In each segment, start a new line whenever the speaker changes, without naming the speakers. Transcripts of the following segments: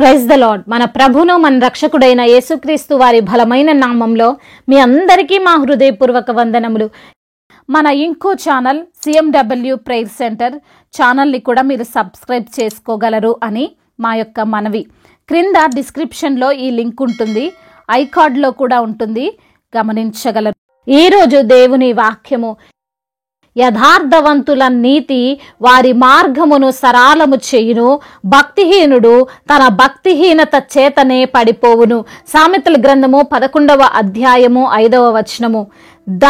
Praise the lord. మన ప్రభును మన రక్షకుడైన యేసుక్రీస్తు వారి బలమైన నామంలో మీ అందరికీ మా హృదయపూర్వక వందనములు. మన ఇంకో ఛానల్ CMW ప్రేయర్ సెంటర్ ఛానల్ని కూడా మీరు సబ్స్క్రైబ్ చేసుకోగలరు అని మా యొక్క మనవి. క్రింద డిస్క్రిప్షన్లో ఈ లింక్ ఉంటుంది, ఐకార్డ్లో కూడా ఉంటుంది, గమనించగలరు. ఈరోజు దేవుని వాక్యము, యథార్థవంతుల నీతి వారి మార్గమును సరాలము చేయును, భక్తిహీనుడు తన భక్తిహీనత చేతనే పడిపోవును. సామెతల గ్రంథము 11వ అధ్యాయము 5వ వచనము. The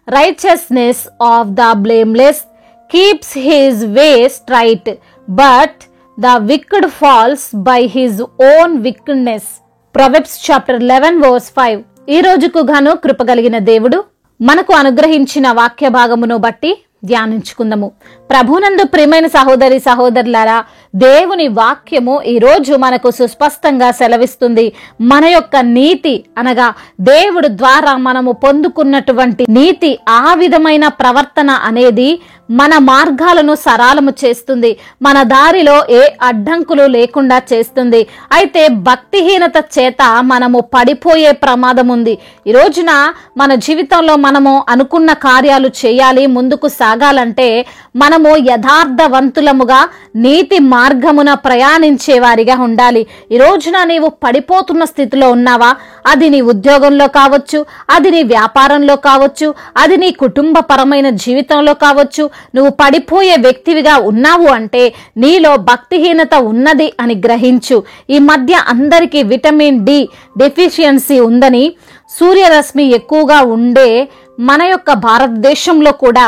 righteousness of the blameless keeps his way straight, but the wicked falls by his own wickedness. Proverbs chapter 11 verse 5. ఈ రోజుకు గాను కృపగలిగిన దేవుడు మనకు అనుగ్రహించిన వాక్య భాగమును బట్టి ధ్యానించుకుందాము. ప్రభునందు ప్రియమైన సహోదరి సహోదరులారా, దేవుని వాక్యము ఈరోజు మనకు సుస్పష్టంగా సెలవిస్తుంది. మన యొక్క నీతి అనగా దేవుడు ద్వారా మనము పొందుకున్నటువంటి నీతి, ఆ విధమైన ప్రవర్తన అనేది మన మార్గాలను సరళము చేస్తుంది, మన దారిలో ఏ అడ్డంకులు లేకుండా చేస్తుంది. అయితే భక్తిహీనత చేత మనము పడిపోయే ప్రమాదం ఉంది. ఈ రోజున మన జీవితంలో మనము అనుకున్న కార్యాలు చేయాలి, ముందుకు సాగాలంటే మనము యథార్థవంతులముగా నీతి మార్గమున ప్రయాణించే వారిగా ఉండాలి. ఈ రోజున నీవు పడిపోతున్న స్థితిలో ఉన్నావా? అది నీ ఉద్యోగంలో కావచ్చు, అది నీ వ్యాపారంలో కావచ్చు, అది నీ కుటుంబపరమైన జీవితంలో కావచ్చు. నువ్వు పడిపోయే వ్యక్తివిగా ఉన్నావు అంటే నీలో భక్తిహీనత ఉన్నది అని గ్రహించు. ఈ మధ్య అందరికీ విటమిన్ డి డెఫిషియన్సీ ఉందని, సూర్యరశ్మి ఎక్కువగా ఉండే మన యొక్క భారతదేశంలో కూడా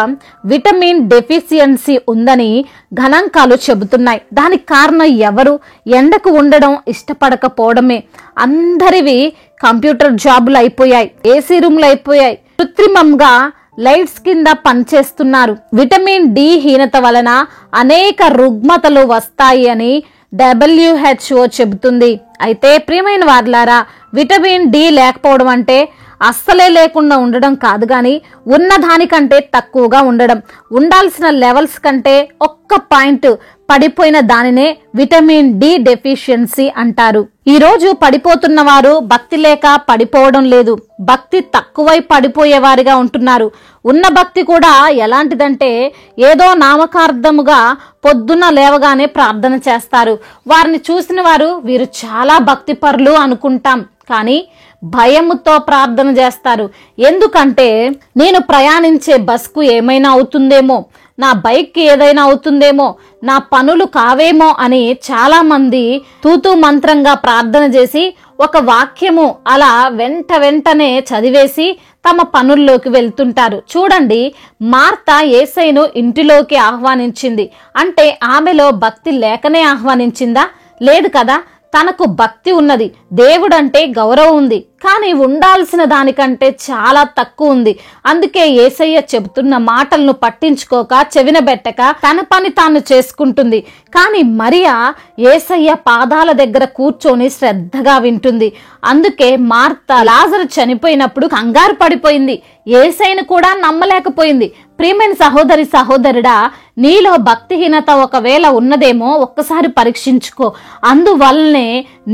విటమిన్ డెఫిషియన్సీ ఉందని గణాంకాలు చెబుతున్నాయి. దానికి కారణం ఎవరు? ఎండకు ఉండడం ఇష్టపడకపోవడమే. అందరివి కంప్యూటర్ జాబులు అయిపోయాయి, ఏసీ రూమ్లు అయిపోయాయి, కృత్రిమంగా లైట్స్ కింద పనిచేస్తున్నారు. విటమిన్ డి హీనత వలన అనేక రుగ్మతలు వస్తాయి అని WHO చెబుతుంది. అయితే ప్రియమైన వారులారా, విటమిన్ డి లేకపోవడం అంటే అస్సలే లేకుండా ఉండడం కాదు, కానీ ఉన్న దానికంటే తక్కువగా ఉండడం. ఉండాల్సిన లెవెల్స్ కంటే ఒక్క పాయింట్ పడిపోయిన దానినే విటమిన్ డి డెఫిషియన్సీ అంటారు. ఈ రోజు పడిపోతున్న వారు భక్తి లేక పడిపోవడం లేదు, భక్తి తక్కువై పడిపోయే వారిగా ఉంటున్నారు. ఉన్న భక్తి కూడా ఎలాంటిదంటే ఏదో నామకార్థముగా పొద్దున్న లేవగానే ప్రార్థన చేస్తారు. వారిని చూసిన వారు వీరు చాలా భక్తి పరులు అనుకుంటాం, కానీ భయముతో ప్రార్థన చేస్తారు. ఎందుకంటే నేను ప్రయాణించే బస్కు ఏమైనా అవుతుందేమో, నా బైక్కి ఏదైనా అవుతుందేమో, నా పనులు కావేమో అని చాలా మంది తూతూ మంత్రంగా ప్రార్థన చేసి ఒక వాక్యము అలా వెంటనే చదివేసి తమ పనుల్లోకి వెళ్తుంటారు. చూడండి, మార్త యేసయ్యను ఇంటిలోకి ఆహ్వానించింది అంటే ఆమెలో భక్తి లేకనే ఆహ్వానించిందా? లేదు కదా. తనకు భక్తి ఉన్నది, దేవుడంటే గౌరవం ఉంది, కానీ ఉండాల్సిన దానికంటే చాలా తక్కువ ఉంది. అందుకే యేసయ్య చెబుతున్న మాటలను పట్టించుకోక, చెవినబెట్టక తన పని తాను చేసుకుంటుంది. కానీ మరియా యేసయ్య పాదాల దగ్గర కూర్చొని శ్రద్ధగా వింటుంది. అందుకే మార్త లాజరు చనిపోయినప్పుడు కంగారు పడిపోయింది, యేసయ్యను కూడా నమ్మలేకపోయింది. ప్రియమైన సహోదరి సహోదరుడా, నీలో భక్తిహీనత ఒకవేళ ఉన్నదేమో ఒక్కసారి పరీక్షించుకో. అందువల్లనే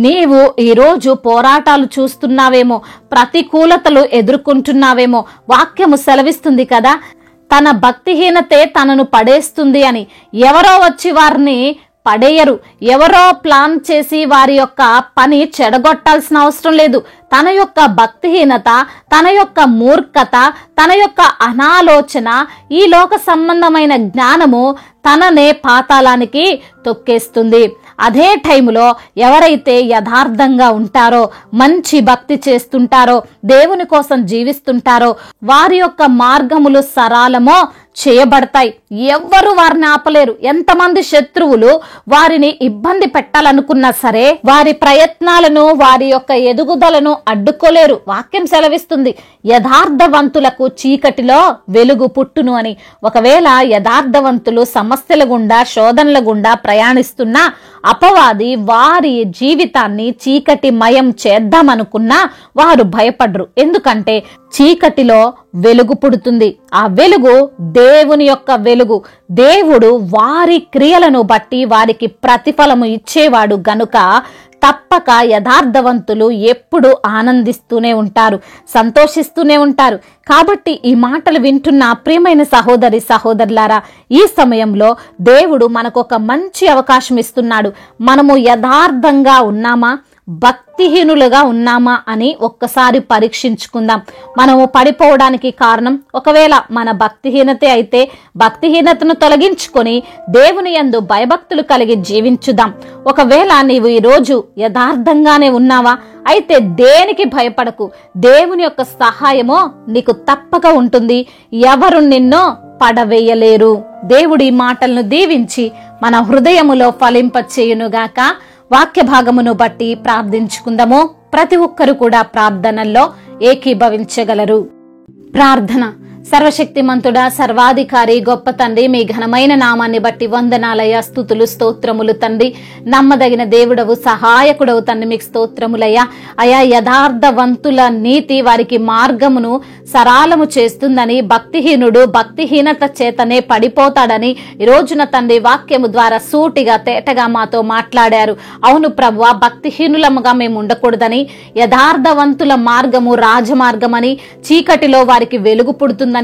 నీవు ఈరోజు పోరాటాలు చూస్తున్నావేమో, ప్రతికూలతలు ఎదుర్కొంటున్నావేమో. వాక్యము సెలవిస్తుంది కదా, తన భక్తిహీనతే తనను పడేస్తుంది అని. ఎవరో వచ్చి వారిని పడేయరు, ఎవరో ప్లాన్ చేసి వారి యొక్క పని చెడగొట్టాల్సిన అవసరం లేదు. తన యొక్క భక్తిహీనత, తన యొక్క మూర్ఖత, తన యొక్క అనాలోచన, ఈ లోక సంబంధమైన జ్ఞానము తననే పాతాళానికి తొక్కేస్తుంది. అదే టైములో ఎవరైతే యథార్థంగా ఉంటారో, మంచి భక్తి చేస్తుంటారో, దేవుని కోసం జీవిస్తుంటారో, వారి యొక్క మార్గములు సరళమో చేయబడతాయి. ఎవ్వరు వారిని ఆపలేరు. ఎంతమంది శత్రువులు వారిని ఇబ్బంది పెట్టాలనుకున్నా సరే వారి ప్రయత్నాలను, వారి యొక్క ఎదుగుదలను అడ్డుకోలేరు. వాక్యం సెలవిస్తుంది, యథార్థవంతులకు చీకటిలో వెలుగు పుట్టును అని. ఒకవేళ యథార్థవంతులు సమస్యల గుండా, శోధనల గుండా ప్రయాణిస్తున్నా అపవాది వారి జీవితాన్ని చీకటి మయం చేద్దామనుకున్నా వారు భయపడరు. ఎందుకంటే చీకటిలో వెలుగు పుడుతుంది. ఆ వెలుగు దేవుని యొక్క వెలుగు. దేవుడు వారి క్రియలను బట్టి వారికి ప్రతిఫలము ఇచ్చేవాడు గనుక తప్పక యథార్థవంతులు ఎప్పుడు ఆనందిస్తూనే ఉంటారు, సంతోషిస్తూనే ఉంటారు. కాబట్టి ఈ మాటలు వింటున్న ప్రియమైన సహోదరి సహోదరులారా, ఈ సమయంలో దేవుడు మనకు ఒక మంచి అవకాశం ఇస్తున్నాడు. మనము యథార్థంగా ఉన్నామా, భక్తిహీనులుగా ఉన్నామా అని ఒక్కసారి పరీక్షించుకుందాం. మనము పడిపోవడానికి కారణం ఒకవేళ మన భక్తిహీనతే అయితే భక్తిహీనతను తొలగించుకొని దేవుని యందు భయభక్తులు కలిగి జీవించుదాం. ఒకవేళ నీవు ఈరోజు యథార్థంగానే ఉన్నావా అయితే దేనికి భయపడకు. దేవుని యొక్క సహాయమో నీకు తప్పక ఉంటుంది. ఎవరు నిన్నో పడవేయలేరు. దేవుడి మాటలను దీవించి మన హృదయములో ఫలింపచేయునుగాక. వాక్య భాగమును బట్టి ప్రార్థించుకుందాము. ప్రతి ఒక్కరు కూడా ప్రార్థనల్లో ఏకీభవించగలరు. ప్రార్థన. సర్వశక్తిమంతుడా, సర్వాధికారి, గొప్ప తండ్రి, మీ ఘనమైన నామాన్ని బట్టి వందనాలయ్యా, స్తుతులు స్తోత్రములు తండ్రి. నమ్మదగిన దేవుడవు, సహాయకుడవు తండ్రి, మీకు స్తోత్రములయ్యా. అయా యథార్థవంతుల నీతి వారికి మార్గమును సరాలము చేస్తుందని, భక్తిహీనుడు భక్తిహీనత చేతనే పడిపోతాడని ఈ రోజున తండ్రి వాక్యము ద్వారా సూటిగా తేటగా మాతో మాట్లాడారు. అవును ప్రభువా, భక్తిహీనులముగా మేము ఉండకూడదని, యథార్థవంతుల మార్గము రాజమార్గమని, చీకటిలో వారికి వెలుగు పుడుతుందని,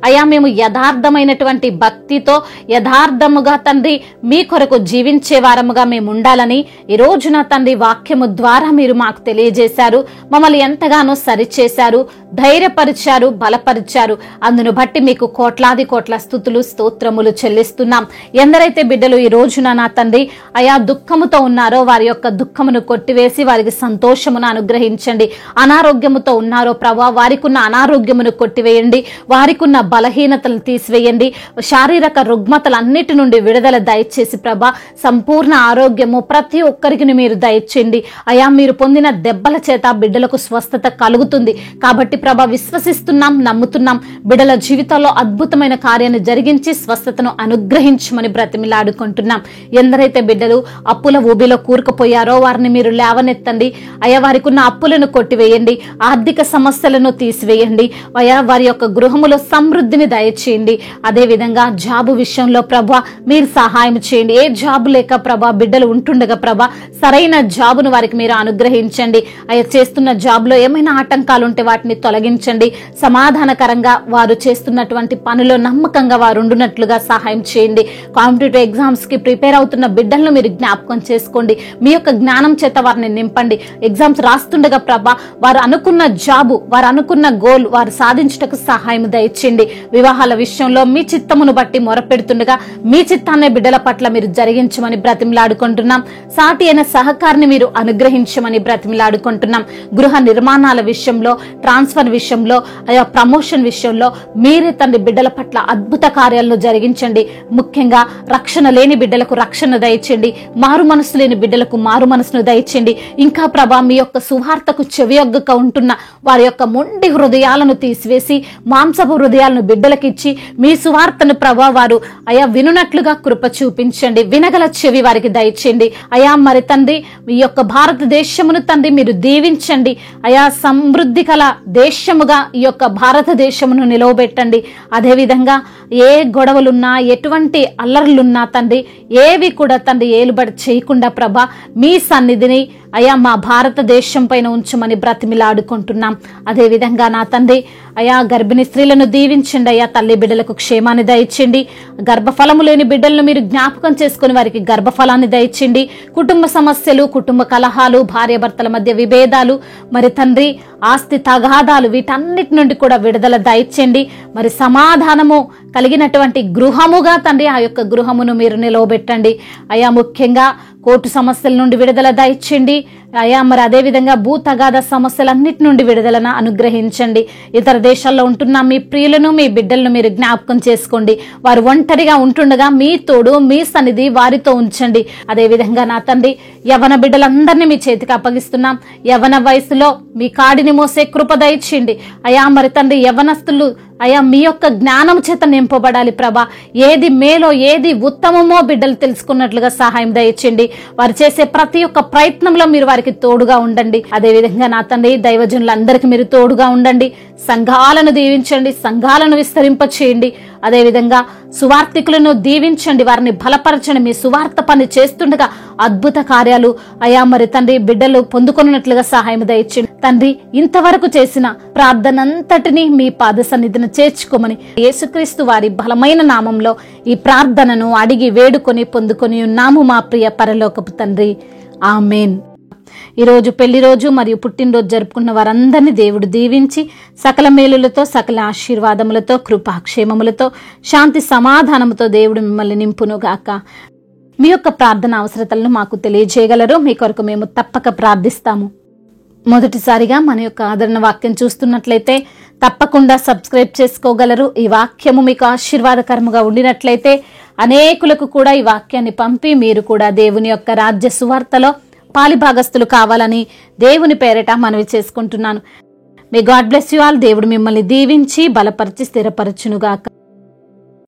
అయా మేము యథార్థమైనటువంటి భక్తితో యథార్థముగా తండ్రి మీ కొరకు జీవించే వారముగా మేము ఉండాలని ఈ రోజున తండ్రి వాక్యము ద్వారా మీరు మాకు తెలియజేశారు. మమ్మల్ని ఎంతగానో సరిచేశారు, ధైర్యపరిచారు, బలపరిచారు. అందును బట్టి మీకు కోట్లాది కోట్ల స్తుతులు స్తోత్రములు చెల్లిస్తున్నాం. ఎందరైతే బిడ్డలు ఈ రోజున నా తండ్రి అయా దుఃఖముతో ఉన్నారో వారి యొక్క దుఃఖమును కొట్టివేసి వారికి సంతోషమును అనుగ్రహించండి. అనారోగ్యముతో ఉన్నారో ప్రభా, వారికి ఉన్న అనారోగ్యమును కొట్టివేయండి. వారికి ఉన్న బలహీనతలు తీసివేయండి. శారీరక రుగ్మతలన్నిటి నుండి విడుదల దయచేసి ప్రభా, సంపూర్ణ ఆరోగ్యము ప్రతి ఒక్కరికి మీరు దయచేయండి. అయా మీరు పొందిన దెబ్బల చేత బిడ్డలకు స్వస్థత కలుగుతుంది. కాబట్టి ప్రభా విశ్వసిస్తున్నాం, నమ్ముతున్నాం. బిడ్డల జీవితాల్లో అద్భుతమైన కార్యాన్ని జరిగించి స్వస్థతను అనుగ్రహించమని బ్రతిమిలాడుకుంటున్నాం. ఎందరైతే బిడ్డలు అప్పుల ఊబిలో కూరుకుపోయారో వారిని మీరు లేవనెత్తండి. అయా వారికి ఉన్న అప్పులను కొట్టివేయండి, ఆర్థిక సమస్యలను తీసివేయండి. అయా వారి యొక్క గృహములో సమృద్ధిని దయచేయండి. అదే విధంగా జాబు విషయంలో ప్రభా మీరు సహాయం చేయండి. ఏ జాబు లేక ప్రభా బిడ్డలు ఉంటుండగా ప్రభా సరైన జాబును వారికి మీరు అనుగ్రహించండి. అయ్యా చేస్తున్న జాబులో ఏమైనా ఆటంకాలు ఉంటే వాటిని తొలగించండి. సమాధానకరంగా వారు చేస్తున్నటువంటి పనిలో నమ్మకంగా వారు ఉండునట్లుగా సహాయం చేయండి. కాంపిటేటివ్ ఎగ్జామ్స్ కి ప్రిపేర్ అవుతున్న బిడ్డలను మీరు జ్ఞాపకం చేసుకోండి. మీ యొక్క జ్ఞానం చేత వారిని నింపండి. ఎగ్జామ్స్ రాస్తుండగా ప్రభా వారు అనుకున్న జాబు, వారు అనుకున్న గోల్ వారు సాధించుటకు సహాయం దయచేయండి. వివాహాల విషయంలో మీ చిత్తమును బట్టి మొరపెడుతుండగా మీ చిత్తాన్ని బిడ్డల పట్ల మీరు జరిగించమని బ్రతిమలాడుకుంటున్నాం. సాటి అయిన సహకారిని మీరు అనుగ్రహించమని బ్రతిమలాడుకుంటున్నాం. గృహ నిర్మాణాల విషయంలో, ట్రాన్స్ఫర్ విషయంలో, ప్రమోషన్ విషయంలో మీరే తండ్రి బిడ్డల పట్ల అద్భుత కార్యాలను జరిగించండి. ముఖ్యంగా రక్షణ లేని బిడ్డలకు రక్షణ దయచేయండి. మారు మనసు లేని బిడ్డలకు మారు మనసును దయచేయండి. ఇంకా ప్రభా మీ యొక్క సువార్తకు చెవియొగ్గక ఉంటున్న వారి యొక్క మొండి హృదయాలను తీసివేసి మాంసపు హృదయాలను బిడ్డలకిచ్చి మీ సువార్తను ప్రభా వారు అయా వినునట్లుగా కృప చూపించండి. వినగల చెవి వారికి దయచేయండి. అయా మరి తండ్రి మీ యొక్క భారతదేశమును తండ్రి మీరు దీవించండి. అయా సమృద్ధి కల దేశముగా ఈ యొక్క భారతదేశమును నిలవబెట్టండి. అదేవిధంగా ఏ గొడవలున్నా, ఎటువంటి అల్లర్లున్నా తండ్రి ఏవి కూడా తండ్రి ఏలుబడి చేయకుండా ప్రభా మీ సన్నిధిని అయా మా భారతదేశం పైన ఉంచమని బ్రతిమిలాడుకుంటున్నాం. అదేవిధంగా నా తండ్రి అయా గర్భిణీ స్త్రీలను దీవించండి. అయా తల్లి బిడ్డలకు క్షేమాన్ని దయచేయండి. గర్భఫలము లేని బిడ్డలను మీరు జ్ఞాపకం చేసుకుని వారికి గర్భఫలాన్ని దయచేయండి. కుటుంబ సమస్యలు, కుటుంబ కలహాలు, భార్యాభర్తల మధ్య విభేదాలు, మరి తండ్రి ఆస్తి తగాదాలు, వీటన్నిటి నుండి కూడా విడుదల దయచేయండి. మరి సమాధానము కలిగినటువంటి గృహముగా తండ్రి ఆ యొక్క గృహమును మీరు నిలవబెట్టండి. అయా ముఖ్యంగా కోర్టు సమస్యల నుండి విడుదల దయచేయండి. అయా మరి అదేవిధంగా భూ తగాద సమస్యలన్నిటి నుండి విడుదలను అనుగ్రహించండి. ఇతర దేశాల్లో ఉంటున్న మీ ప్రియులను, మీ బిడ్డలను మీరు జ్ఞాపకం చేసుకోండి. వారు ఒంటరిగా ఉంటుండగా మీ తోడు, మీ సన్నిధి వారితో ఉంచండి. అదేవిధంగా నా తండ్రి యవన బిడ్డలందరినీ మీ చేతికి అప్పగిస్తున్నాం. యవన వయసులో మీ కాడిని మోసే కృప దయచేయండి. అయా మరి తండ్రి యవనస్తులు అయా మీ యొక్క జ్ఞానం చేత నింపబడాలి ప్రభా. ఏది మేలో, ఏది ఉత్తమమో బిడ్డలు తెలుసుకున్నట్లుగా సహాయం దయచేయండి. వారు చేసే ప్రతి ఒక్క ప్రయత్నంలో మీరు వారికి తోడుగా ఉండండి. అదేవిధంగా నా తండ్రి దైవజనులందరికీ మీరు తోడుగా ఉండండి. సంఘాలను దీవించండి, సంఘాలను విస్తరింప చేయండి. అదేవిధంగా సువార్థికులను దీవించండి, వారిని బలపరచండి. మీ సువార్త పని చేస్తుండగా అద్భుత కార్యాలు అయా మరి తండ్రి బిడ్డలు పొందుకున్నట్లుగా సహాయం దయచేయండి తండ్రి. ఇంతవరకు చేసిన ప్రార్థనంతటినీ మీ పాద సన్నిధిని చేర్చుకోమని యేసుక్రీస్తు వారి బలమైన నామంలో ఈ ప్రార్థనను అడిగి వేడుకొని పొందుకొని ఉన్నాము మా ప్రియ పరలోకపు తండ్రి. ఆమేన్. ఈరోజు పెళ్లి రోజు మరియు పుట్టినరోజు జరుపుకున్న వారందరినీ దేవుడు దీవించి సకల మేలులతో, సకల ఆశీర్వాదములతో, కృపాక్షేమములతో, శాంతి సమాధానముతో దేవుడు మిమ్మల్ని నింపునుగాక. మీ యొక్క ప్రార్థన అవసరతలను మాకు తెలియజేయగలరు. మీ కొరకు మేము తప్పక ప్రార్థిస్తాము. మొదటిసారిగా మన యొక్క ఆదరణ వాక్యం చూస్తున్నట్లయితే తప్పకుండా సబ్స్క్రైబ్ చేసుకోగలరు. ఈ వాక్యము మీకు ఆశీర్వాదకరముగా ఉండినట్లయితే అనేకులకు కూడా ఈ వాక్యాన్ని పంపి మీరు కూడా దేవుని యొక్క రాజ్య సువార్తలో పాలిభాగస్తులు కావాలని దేవుని పేరిట మనవి చేసుకుంటున్నాను. May God bless you all. దేవుడు మిమ్మల్ని దీవించి బలపరిచి స్థిరపరచునుగాక.